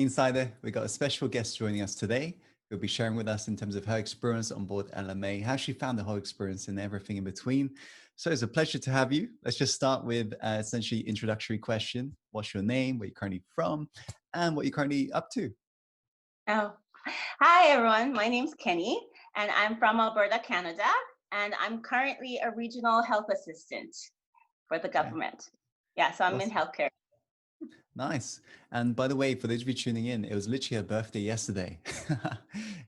Insider, we got a special guest joining us today who'll be sharing with us in terms of her experience on board LMA, how she found the whole experience and everything in between. So it's a pleasure to have you. Let's just start with essentially introductory question. What's your name, where you're currently from, and what you're currently up to? Oh, hi everyone. My name's Kenny, and I'm from Alberta, Canada, and I'm currently a regional health assistant for the Okay, government. Yeah, so I'm in awesome. healthcare. Nice. And by the way, for those of you tuning in, it was literally her birthday yesterday.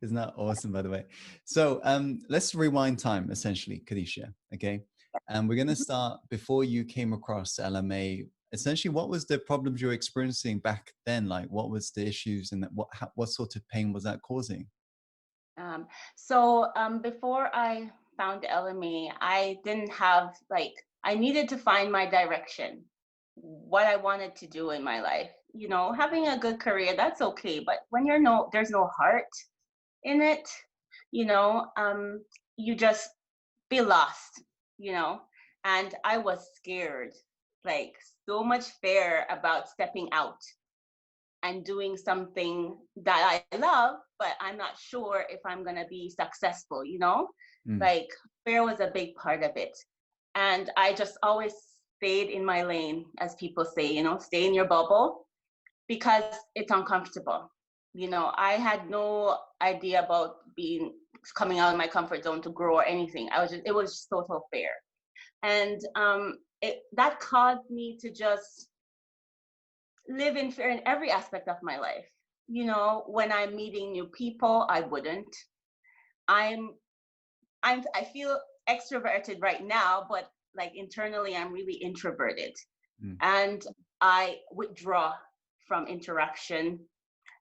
Isn't that awesome, by the way? So let's rewind time, essentially, Kadisha. Okay. And we're going to Mhm. start before you came across LMA. Essentially, what was the problems you were experiencing back then? Like, what was the issues and what sort of pain was that causing? Um, so before I found LMA, I didn't have I needed to find my direction, what I wanted to do in my life. You know, having a good career, that's okay, but when there's no heart in it, you know, you just feel lost, you know. And I was scared, like so much fear about stepping out and doing something that I love, but I'm not sure if I'm going to be successful, you know? Mm, Like fear was a big part of it. And I just always stayed in my lane, as people say, you know, stay in your bubble because it's uncomfortable. You know, I had no idea about being coming out of my comfort zone to grow or anything. It was just total fear. And that caused me to just live in fear in every aspect of my life. You know, when I'm meeting new people, I wouldn't. I'm I feel extroverted right now, but like internally I'm really introverted. mm, And I withdraw from interaction.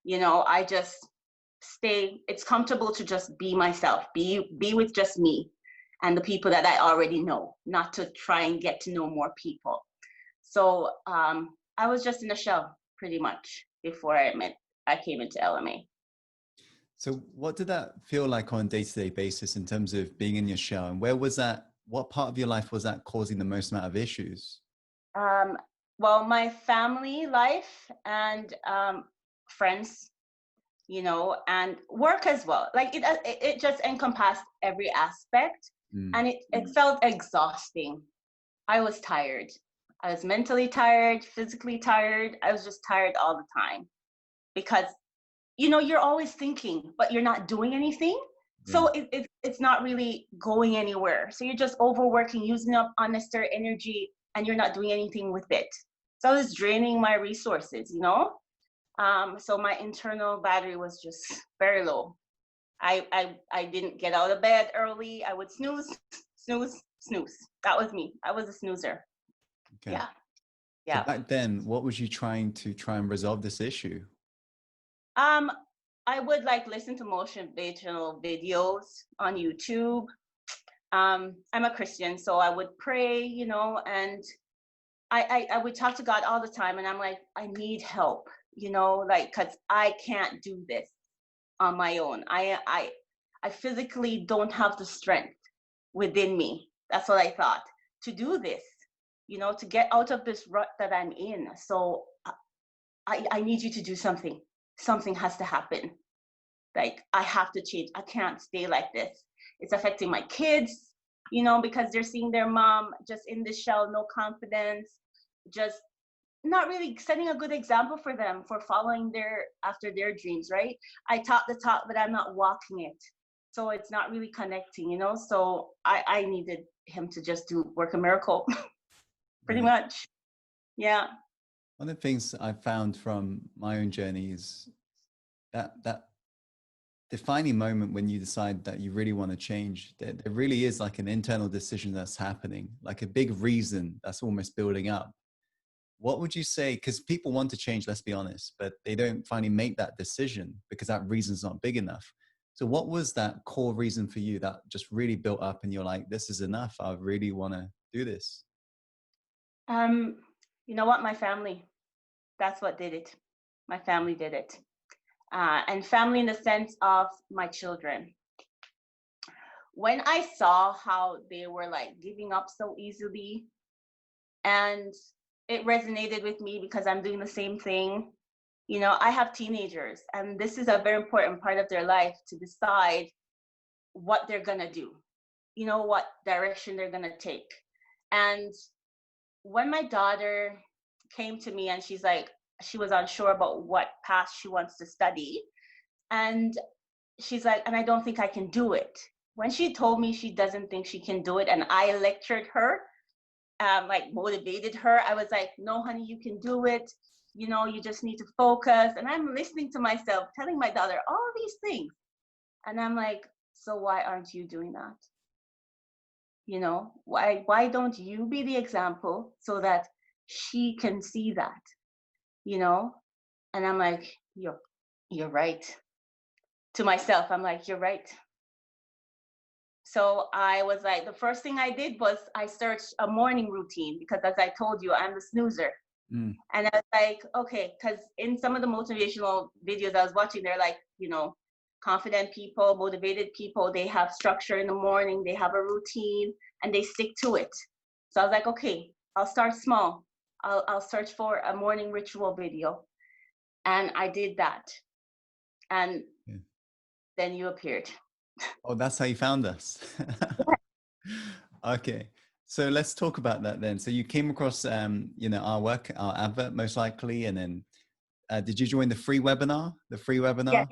You know, I just stay, it's comfortable to just be myself, be with just me and the people that I already know, not to try and get to know more people. So I was just in a shell pretty much before I came into LMA. So, what did that feel like on a day-to-day basis in terms of being in your shell? And where was that? What part of your life was that causing the most amount of issues? Um, well, my family life and friends, you know, and work as well. Like it just encompassed every aspect, Mm, and it felt exhausting. I was tired. I was mentally tired, physically tired. I was just tired all the time because you know you're always thinking, but you're not doing anything. yeah. So it's not really going anywhere. So you're just overworking, using up unnecessary energy, and you're not doing anything with it. So I was draining my resources, you know. So my internal battery was just very low. I didn't get out of bed early. I would snooze, snooze, snooze. That was me. I was a snoozer. Okay. Yeah, So yeah. back then, what was you trying to try and resolve this issue? Um, I would like listen to motivational videos on YouTube. I'm a Christian, so I would pray, you know, and I would talk to God all the time, and I'm like, I need help, you know, like because I can't do this on my own. I physically don't have the strength within me. That's what I thought to do this, you know, to get out of this rut that I'm in. So I need you to do something. Something has to happen. Like I have to change. I can't stay like this. It's affecting my kids, you know, because they're seeing their mom just in the shell, no confidence, just not really setting a good example for them for following their after their dreams, right? I talk the talk, but I'm not walking it. So it's not really connecting, you know. So I needed him to just do work a miracle, pretty Right. much. Yeah. One of the things I found from my own journey is that defining moment when you decide that you really want to change. There really is like an internal decision that's happening, like a big reason that's almost building up. What would you say? Because people want to change, let's be honest, but they don't finally make that decision because that reason's not big enough. So, what was that core reason for you that just really built up and you're like, this is enough? I really want to do this? Um, you know what? My family. That's what did it. My family did it. And family in the sense of my children. When I saw how they were like giving up so easily, and it resonated with me because I'm doing the same thing. You know, I have teenagers, and this is a very important part of their life to decide what they're going to do, you know, what direction they're going to take. And when my daughter came to me and she's like, she was unsure about what path she wants to study. And she's like, and I don't think I can do it. When she told me she doesn't think she can do it, and I lectured her, like motivated her, I was like, no, honey, you can do it. You know, you just need to focus. And I'm listening to myself, telling my daughter all these things. And I'm like, so why aren't you doing that? You know, why don't you be the example so that she can see that, you know? And I'm like, you're right. To myself, I'm like, you're right. So I was like, the first thing I did was I searched a morning routine, because as I told you, I'm the snoozer. And I was like, okay, because in some of the motivational videos I was watching, they're like, you know, confident people, motivated people, they have structure in the morning, they have a routine, and they stick to it. So I was like, okay, I'll start small. I'll search for a morning ritual video. And I did that. And then you appeared. Oh, that's how you found us. Okay. So let's talk about that then. So you came across, you know, our work, our advert, most likely, and then did you join the free webinar? The free webinar? Yeah.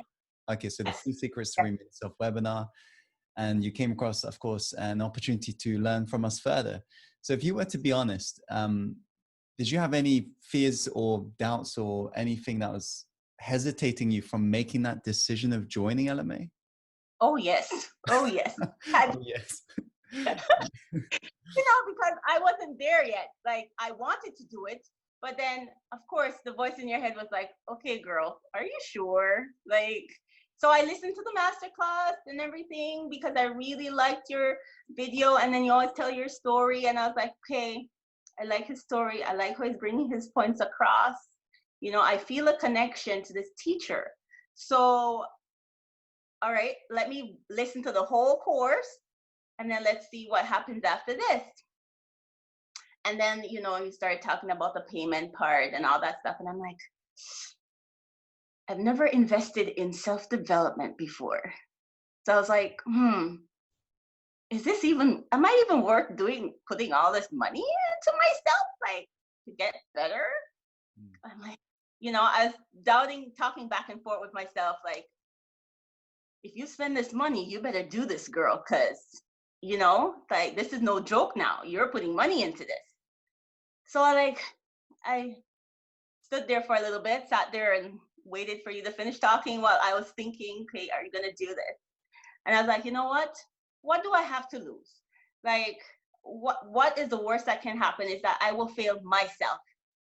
Okay, so the Free Secrets to Remove Self webinar, and you came across, of course, an opportunity to learn from us further. So if you were to be honest, did you have any fears or doubts or anything that was hesitating you from making that decision of joining LMA? Oh yes. Oh yes. Oh, yes. You know, because I wasn't there yet. Like, I wanted to do it, but then of course the voice in your head was like, okay, girl, are you sure? Like, so I listened to the masterclass and everything because I really liked your video, and then you always tell your story, and I was like, okay, I like his story. I like how he's bringing his points across. You know, I feel a connection to this teacher. So, all right, let me listen to the whole course, and then let's see what happens after this. And then, you know, he started talking about the payment part and all that stuff. And I'm like, I've never invested in self-development before. So I was like, is this even, am I even worth putting all this money into myself, like, to get better? I'm like, you know, I was doubting, talking back and forth with myself, like, if you spend this money, you better do this, girl, because, you know, like, this is no joke now. You're putting money into this. So I stood there for a little bit, sat there and waited for you to finish talking while I was thinking, okay, are you gonna do this? And I was like, you know what? What do I have to lose? Like, what is the worst that can happen is that I will fail myself.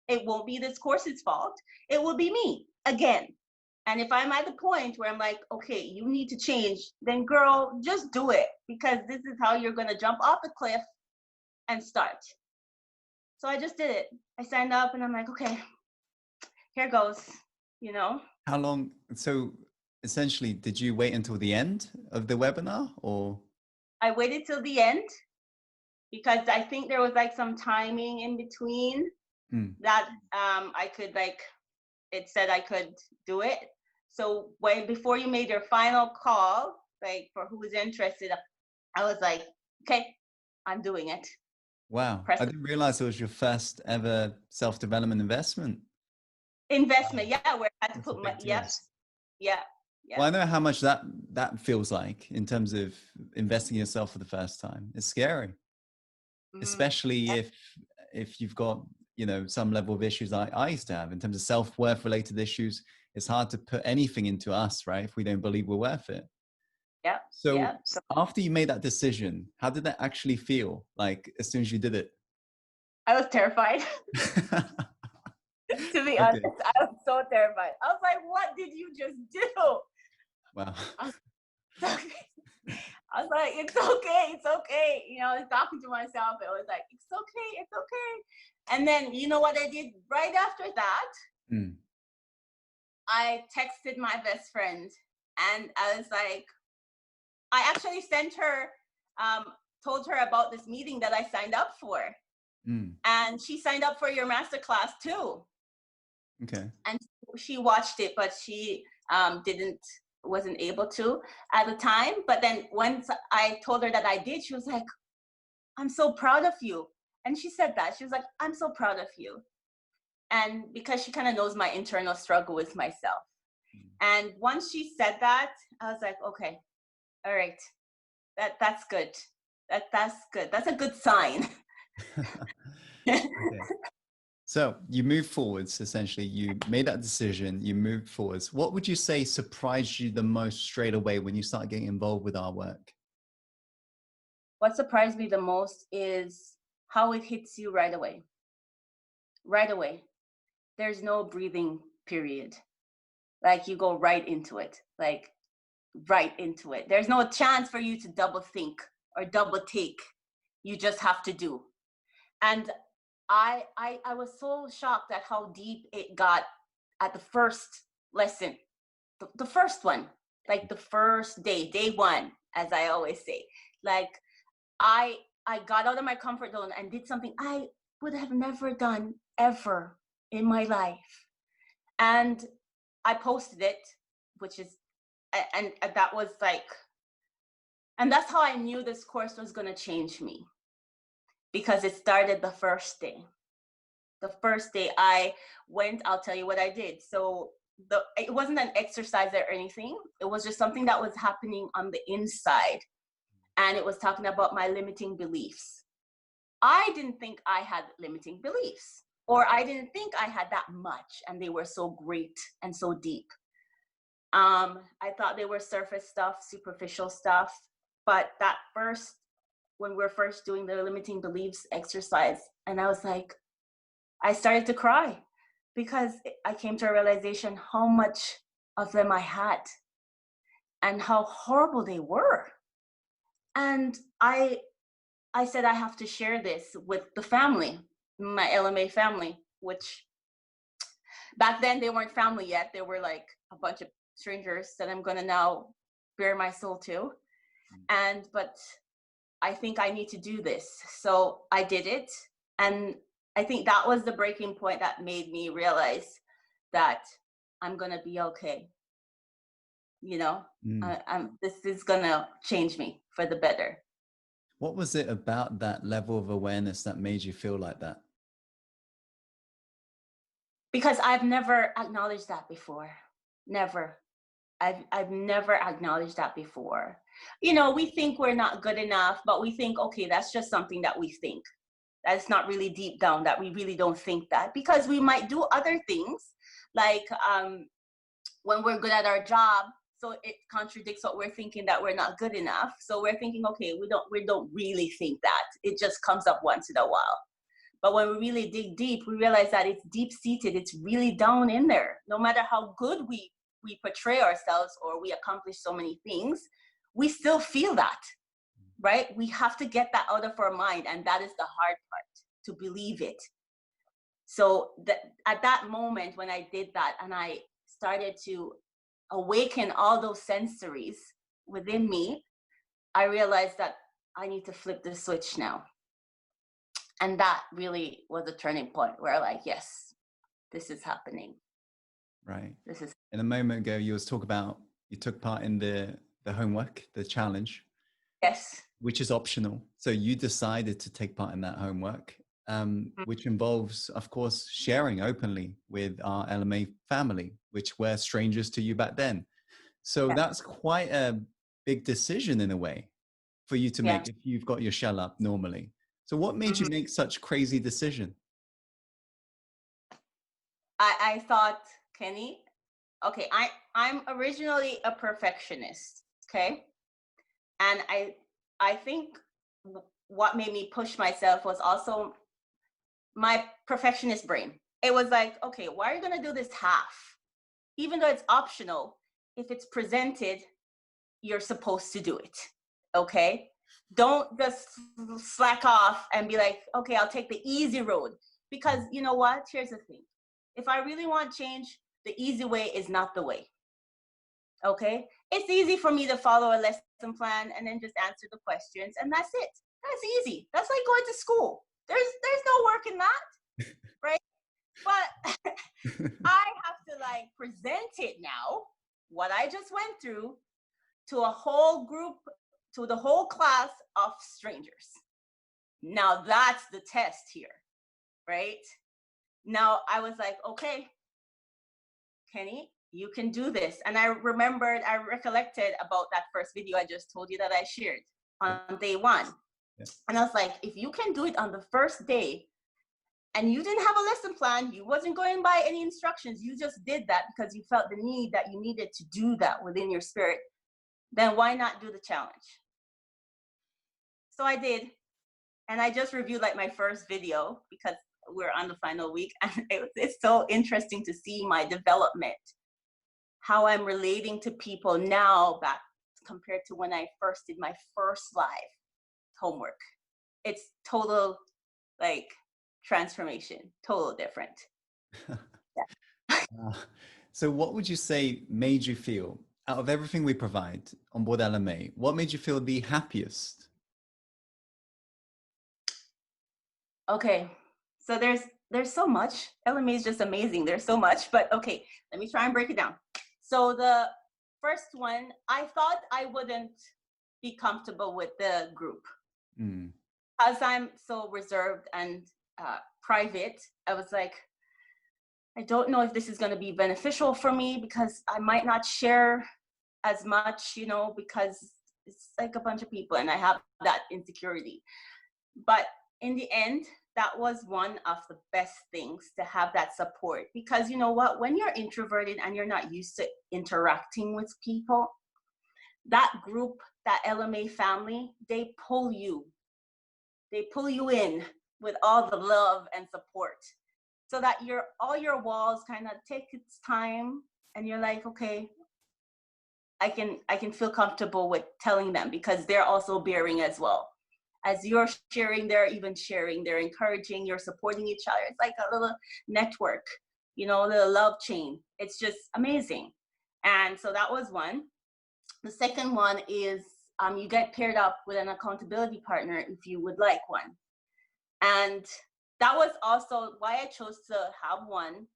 It won't be this course's fault. It will be me again. And if I'm at the point where I'm like, okay, you need to change, then girl, just do it, because this is how you're gonna jump off the cliff and start. So I just did it. I signed up and I'm like, okay, here goes, you know. How long? So essentially, did you wait until the end of the webinar, or? I waited till the end because I think there was like some timing in between that I could, like, it said I could do it. So before you made your final call, like, for who was interested, I was like, okay, I'm doing it. Wow. I didn't realize it was your first ever self-development investment. Yeah, where I had to put my, yeah. Well, I know how much that feels like in terms of investing in yourself for the first time. It's scary, especially if you've got, you know, some level of issues I used to have in terms of self-worth related issues. It's hard to put anything into us, right, if we don't believe we're worth it. So after you made that decision, how did that actually feel like as soon as you did it? I was terrified. To be honest, I was so terrified. I was like, what did you just do? Wow. I was like, it's okay. You know, I was talking to myself. I was like, it's okay. And then, you know what I did right after that? I texted my best friend, and I was like, I actually sent her, told her about this meeting that I signed up for. And she signed up for your masterclass too. Okay. And she watched it, but she wasn't able to at the time. But then once I told her that I did, she was like, I'm so proud of you. And she said that. She was like, I'm so proud of you. And because she kind of knows my internal struggle with myself. And once she said that, I was like, okay, all right, that's good. That's good. That's a good sign. Okay. So you move forwards, essentially. You made that decision, you moved forwards. What would you say surprised you the most straight away when you started getting involved with our work? What surprised me the most is how it hits you right away. Right away. There's no breathing period. Like you go right into it. Like right into it. There's no chance for you to double think or double take. You just have to do. And I was so shocked at how deep it got at the first lesson, the first one, like the first day one, as I always say. Like I got out of my comfort zone and did something I would have never done ever in my life. And I posted it, which is, and that was like, and that's how I knew this course was going to change me, because it started the first day. The first day I went, I'll tell you what I did. So it wasn't an exercise or anything. It was just something that was happening on the inside. And it was talking about my limiting beliefs. I didn't think I had limiting beliefs, or I didn't think I had that much, and they were so great and so deep. I thought they were surface stuff, superficial stuff. But when we're first doing the limiting beliefs exercise, and I was like, I started to cry, because I came to a realization how much of them I had and how horrible they were. And I said, I have to share this with the family, my LMA family, which back then they weren't family yet. They were like a bunch of strangers that I'm going to now bare my soul to. But I think I need to do this. So I did it. And I think that was the breaking point that made me realize that I'm going to be okay. This is going to change me for the better. What was it about that level of awareness that made you feel like that? Because I've never acknowledged that before. Never. I've never acknowledged that before. We think we're not good enough, but we think, okay, that's just something that we think. That's not really deep down, that we really don't think that, because we might do other things, like when we're good at our job, so it contradicts what we're thinking, that we're not good enough. So we're thinking, okay, we don't really think that. It just comes up once in a while. But when we really dig deep, we realize that it's deep seated. It's really down in there. No matter how good we portray ourselves or we accomplish so many things, we still feel that, right? We have to get that out of our mind. And that is the hard part, to believe it. So at that moment when I did that, and I started to awaken all those sensories within me, I realized that I need to flip the switch now. And that really was a turning point where I'm like, yes, this is happening. Right. This is. In a moment ago, you took part in the homework, the challenge. Yes. Which is optional. So you decided to take part in that homework, which involves, of course, sharing openly with our LMA family, which were strangers to you back then. So that's quite a big decision in a way for you to make if you've got your shell up normally. So what made you make such crazy decision? I thought, Kenny, okay, I'm originally a perfectionist, okay? And I think what made me push myself was also my perfectionist brain. It was like, okay, why are you gonna do this half? Even though it's optional, if it's presented, you're supposed to do it, okay? Don't just slack off and be like, okay, I'll take the easy road. Because you know what? Here's the thing. If I really want change, the easy way is not the way, okay? It's easy for me to follow a lesson plan and then just answer the questions, and that's it. That's easy. That's like going to school. There's no work in that, right? But I have to like present it now, what I just went through, to a whole group, to the whole class of strangers. Now that's the test here, right? Now I was like, okay, Kenny, you can do this. And I recollected about that first video I just told you that I shared on day one. Yeah. And I was like, if you can do it on the first day, and you didn't have a lesson plan, you wasn't going by any instructions, you just did that because you felt the need that you needed to do that within your spirit, then why not do the challenge? So I did. And I just reviewed like my first video because we're on the final week. And it's so interesting to see my development, how I'm relating to people now back compared to when I first did my first live homework. It's total like transformation, total different. So what would you say made you feel, out of everything we provide on board LMA, what made you feel the happiest? Okay, so there's so much. LMA is just amazing. There's so much, but okay, let me try and break it down. So the first one, I thought I wouldn't be comfortable with the group. Because I'm so reserved and private, I was like, I don't know if this is going to be beneficial for me because I might not share as much, you know, because it's like a bunch of people and I have that insecurity. But in the end, that was one of the best things to have that support, because you know what, when you're introverted and you're not used to interacting with people, that group, that LMA family, they pull you in with all the love and support, so that all your walls kind of take its time and you're like, okay, I can feel comfortable with telling them because they're also bearing as well. As you're sharing, they're even sharing, they're encouraging, you're supporting each other. It's like a little network, you know, a little love chain. It's just amazing. And so that was one. The second one is you get paired up with an accountability partner if you would like one. And that was also why I chose to have one,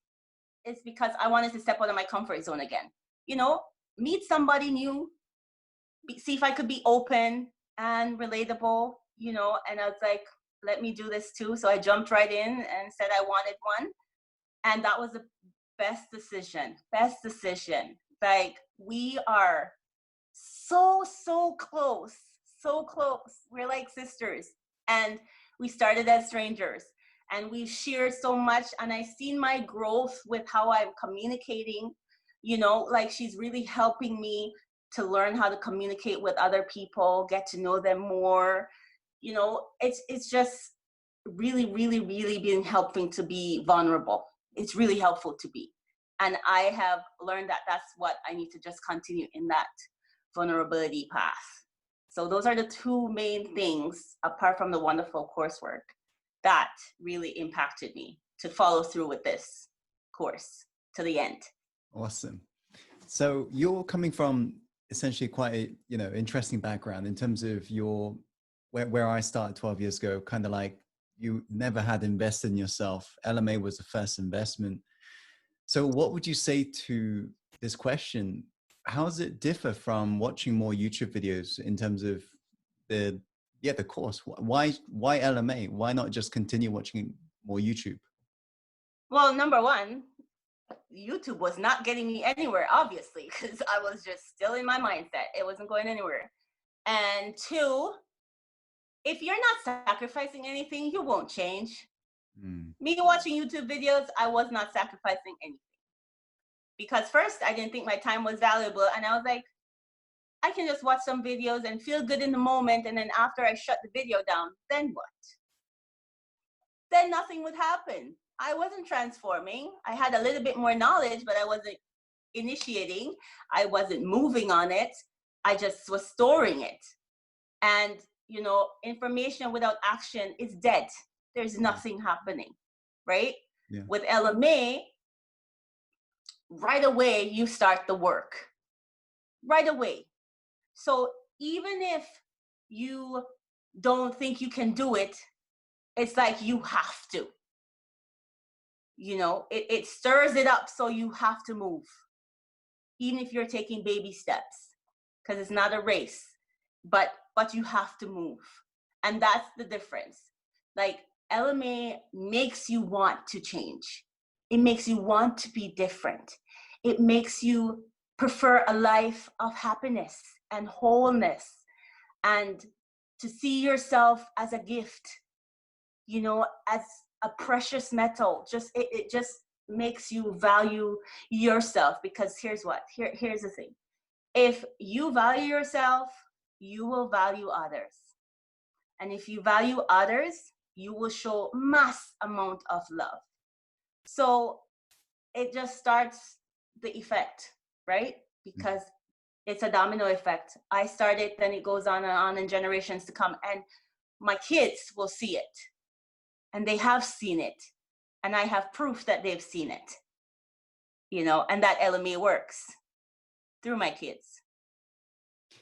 is because I wanted to step out of my comfort zone again. You know, meet somebody new, see if I could be open and relatable, you know, and I was like, let me do this too. So I jumped right in and said I wanted one. And that was the best decision. Like, we are so close, so close. We're like sisters. And we started as strangers and we shared so much. And I've seen my growth with how I'm communicating, you know, like she's really helping me to learn how to communicate with other people, get to know them more. You know, it's just really been helping to be vulnerable. It's really helpful to be. And I have learned that that's what I need to just continue in, that vulnerability path. So those are the two main things, apart from the wonderful coursework, that really impacted me to follow through with this course to the end. Awesome. So you're coming from essentially quite a, you know, interesting background in terms of your, where I started 12 years ago, kind of like you never had invested in yourself. LMA was the first investment. So what would you say to this question? How does it differ from watching more YouTube videos in terms of the course? Why LMA? Why not just continue watching more YouTube? Well, number one, YouTube was not getting me anywhere, obviously, because I was just still in my mindset. It wasn't going anywhere. And two, if you're not sacrificing anything, you won't change. Me watching YouTube videos, I was not sacrificing anything. Because first, I didn't think my time was valuable. And I was like, I can just watch some videos and feel good in the moment. And then after I shut the video down, then what? Then nothing would happen. I wasn't transforming. I had a little bit more knowledge, but I wasn't initiating. I wasn't moving on it. I just was storing it. And, you know, information without action is dead. There's nothing happening, right? Yeah. With LMA, right away, you start the work. Right away. So even if you don't think you can do it, it's like you have to. You know, it stirs it up, so you have to move, even if you're taking baby steps, because it's not a race, but you have to move. And that's the difference. Like, LMA makes you want to change. It makes you want to be different. It makes you prefer a life of happiness and wholeness, and to see yourself as a gift, you know, as a precious metal. Just it just makes you value yourself, because here's the thing. If you value yourself, you will value others. And if you value others, you will show mass amount of love. So it just starts the effect, right? Because it's a domino effect. I started, then it goes on and on in generations to come. And my kids will see it. And they have seen it. And I have proof that they've seen it. You know, and that LMA works through my kids.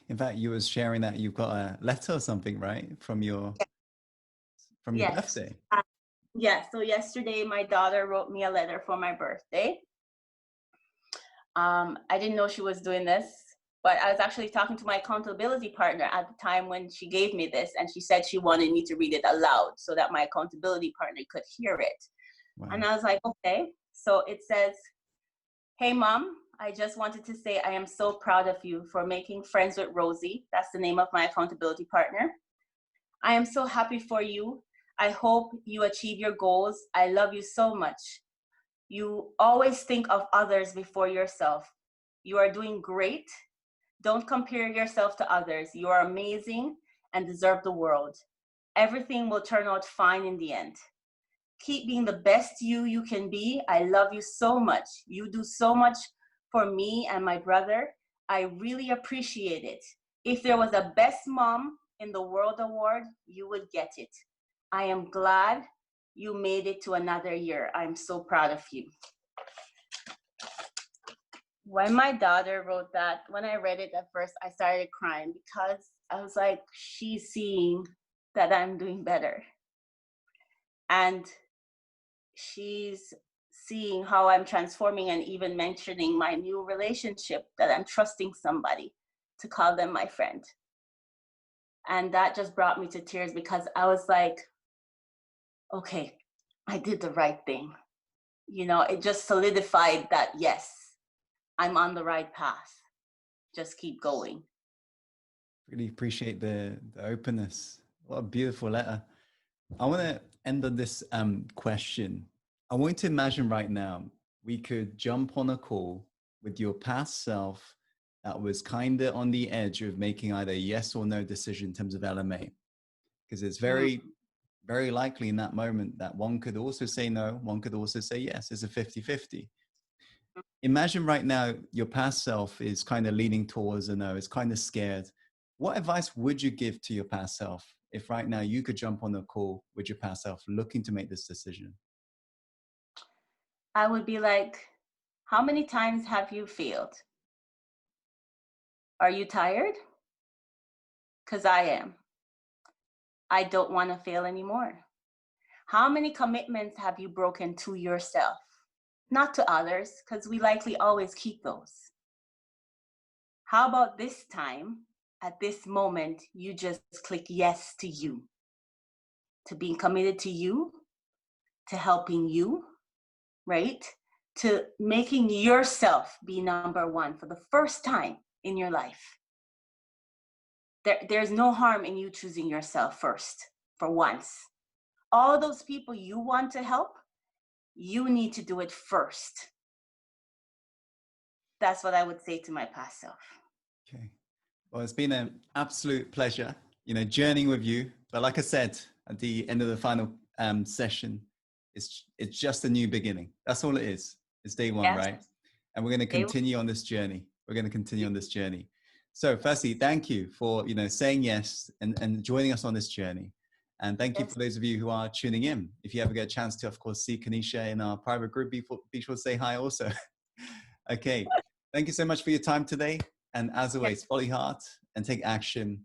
In fact, you was sharing that you've got a letter or something, right? From your birthday. Yeah, so yesterday my daughter wrote me a letter for my birthday. I didn't know she was doing this, but I was actually talking to my accountability partner at the time when she gave me this, and she said she wanted me to read it aloud so that my accountability partner could hear it. Wow. And I was like, okay. So it says, "Hey Mom, I just wanted to say I am so proud of you for making friends with Rosie." That's the name of my accountability partner. "I am so happy for you. I hope you achieve your goals. I love you so much. You always think of others before yourself. You are doing great. Don't compare yourself to others. You are amazing and deserve the world. Everything will turn out fine in the end. Keep being the best you can be. I love you so much. You do so much for me and my brother. I really appreciate it. If there was a best mom in the world award, you would get it. I am glad you made it to another year. I'm so proud of you." When my daughter wrote that, when I read it at first, I started crying, because I was like, she's seeing that I'm doing better. And she's seeing how I'm transforming, and even mentioning my new relationship, that I'm trusting somebody to call them my friend. And that just brought me to tears, because I was like, okay, I did the right thing. You know, it just solidified that, yes, I'm on the right path. Just keep going. Really appreciate the openness. What a beautiful letter. I want to end on this question. I want to imagine right now we could jump on a call with your past self that was kind of on the edge of making either a yes or no decision in terms of LMA. Because it's very, very likely in that moment that one could also say no, one could also say yes. It's a 50-50. Imagine right now your past self is kind of leaning towards a no, it's kind of scared. What advice would you give to your past self if right now you could jump on a call with your past self looking to make this decision? I would be like, how many times have you failed? Are you tired? Because I am. I don't want to fail anymore. How many commitments have you broken to yourself? Not to others, because we likely always keep those. How about this time, at this moment, you just click yes to you, to being committed to you, to helping you, right? To making yourself be number one for the first time in your life. There's no harm in you choosing yourself first, for once. All those people you want to help, you need to do it first. That's what I would say to my past self. Okay. Well, it's been an absolute pleasure, journeying with you. But like I said, at the end of the final session, it's just a new beginning. That's all it is. It's day one, yes. Right? And we're going to continue on this journey. So firstly, thank you for, saying yes and joining us on this journey. And thank you for those of you who are tuning in. If you ever get a chance to, of course, see Keneshia in our private group, be sure to say hi also. Okay. Thank you so much for your time today. And as always, follow your heart and take action